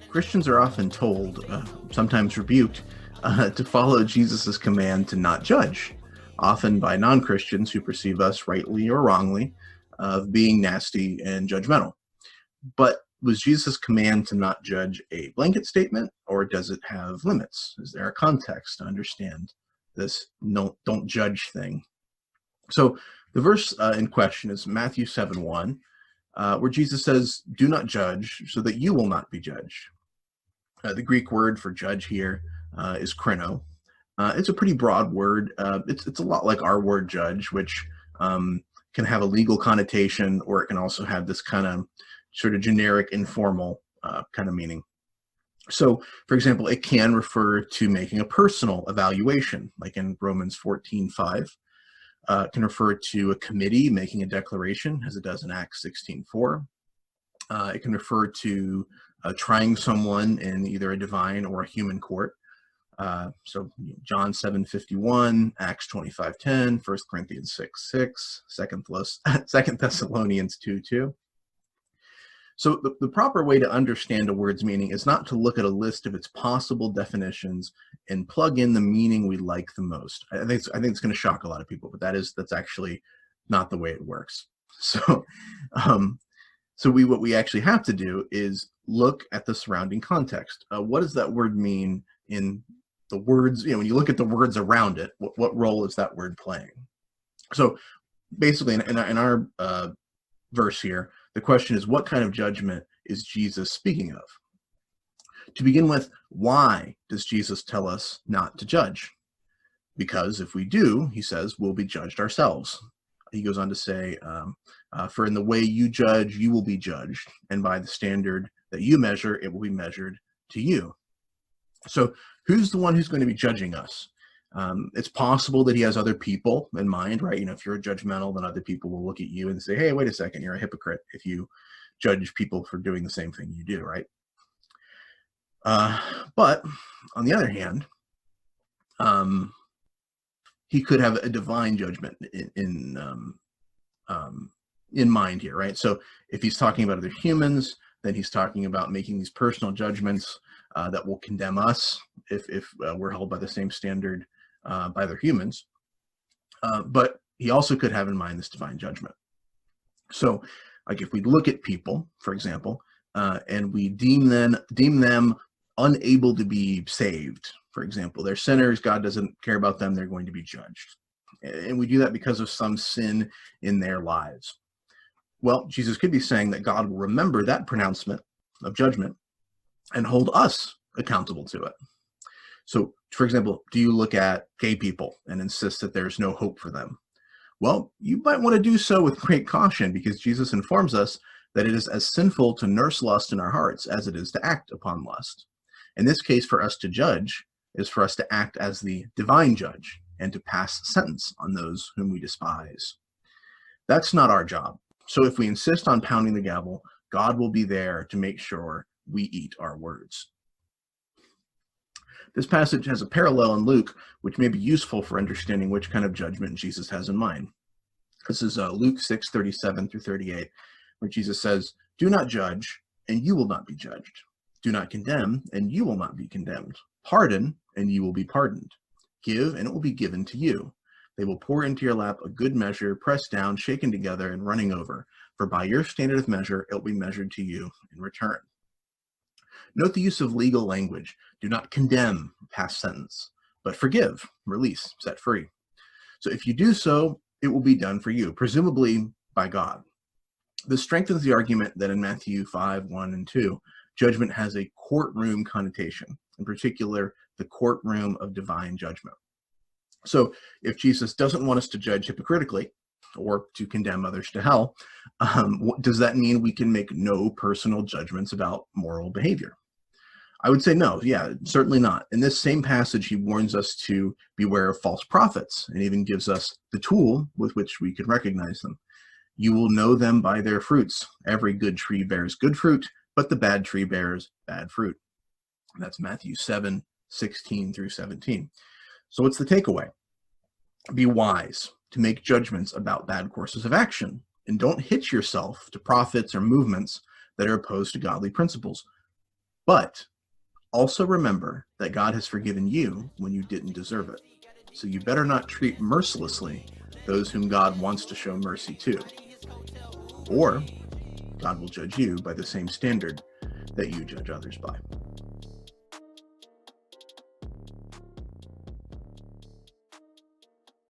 Christians are often told, sometimes rebuked, to follow Jesus' command to not judge, often by non Christians who perceive us, rightly or wrongly, of being nasty and judgmental. But was Jesus' command to not judge a blanket statement, or does it have limits? Is there a context to understand this don't judge thing? So the verse in question is Matthew 7:1, where Jesus says, "Do not judge, so that you will not be judged." The Greek word for judge here is krino. It's a pretty broad word. It's a lot like our word judge, which can have a legal connotation, or it can also have this kind of sort of generic, informal kind of meaning. So, for example, it can refer to making a personal evaluation, like in Romans 14:5. It can refer to a committee making a declaration, as it does in Acts 16:4. It can refer to trying someone in either a divine or a human court. So John 7:51, Acts 25:10, 1 Corinthians 6:6, 2 Thessalonians 2:2. So the proper way to understand a word's meaning is not to look at a list of its possible definitions and plug in the meaning we like the most. I think it's going to shock a lot of people, but that's actually not the way it works. So what we actually have to do is look at the surrounding context. What does that word mean in the words? When you look at the words around it, what role is that word playing? So basically, in our verse here, the question is, what kind of judgment is Jesus speaking of? To begin with, why does Jesus tell us not to judge? Because if we do, he says, we'll be judged ourselves. He goes on to say, for in the way you judge, you will be judged, and by the standard that you measure, it will be measured to you. So who's the one who's going to be judging us? It's possible that he has other people in mind, right? If you're judgmental, then other people will look at you and say, hey, wait a second, you're a hypocrite if you judge people for doing the same thing you do, right? But on the other hand, he could have a divine judgment in mind here, right? So if he's talking about other humans, then he's talking about making these personal judgments that will condemn us if we're held by the same standard by other humans. But he also could have in mind this divine judgment. So, like if we look at people, for example, and we deem them unable to be saved, for example, they're sinners, God doesn't care about them, they're going to be judged. And we do that because of some sin in their lives. Well, Jesus could be saying that God will remember that pronouncement of judgment and hold us accountable to it. So, for example, do you look at gay people and insist that there's no hope for them? Well, you might want to do so with great caution, because Jesus informs us that it is as sinful to nurse lust in our hearts as it is to act upon lust. In this case, for us to judge is for us to act as the divine judge and to pass sentence on those whom we despise. That's not our job. So if we insist on pounding the gavel, God will be there to make sure we eat our words. This passage has a parallel in Luke, which may be useful for understanding which kind of judgment Jesus has in mind. This is Luke 6:37 through 38, where Jesus says, "Do not judge, and you will not be judged. Do not condemn, and you will not be condemned. Pardon, and you will be pardoned. Give, and it will be given to you. They will pour into your lap a good measure, pressed down, shaken together, and running over. For by your standard of measure, it will be measured to you in return." Note the use of legal language. Do not condemn, past sentence, but forgive, release, set free. So if you do so, it will be done for you, presumably by God. This strengthens the argument that in Matthew 5:1 and 2, judgment has a courtroom connotation, in particular, the courtroom of divine judgment. So if Jesus doesn't want us to judge hypocritically or to condemn others to hell, does that mean we can make no personal judgments about moral behavior? I would say no. Yeah, certainly not. In this same passage, he warns us to beware of false prophets and even gives us the tool with which we can recognize them. You will know them by their fruits. Every good tree bears good fruit, but the bad tree bears bad fruit. That's Matthew 7:16 through 17. So what's the takeaway? Be wise to make judgments about bad courses of action And don't hitch yourself to prophets or movements that are opposed to godly principles. But also remember that God has forgiven you when you didn't deserve it. So you better not treat mercilessly those whom God wants to show mercy to. Or God will judge you by the same standard that you judge others by.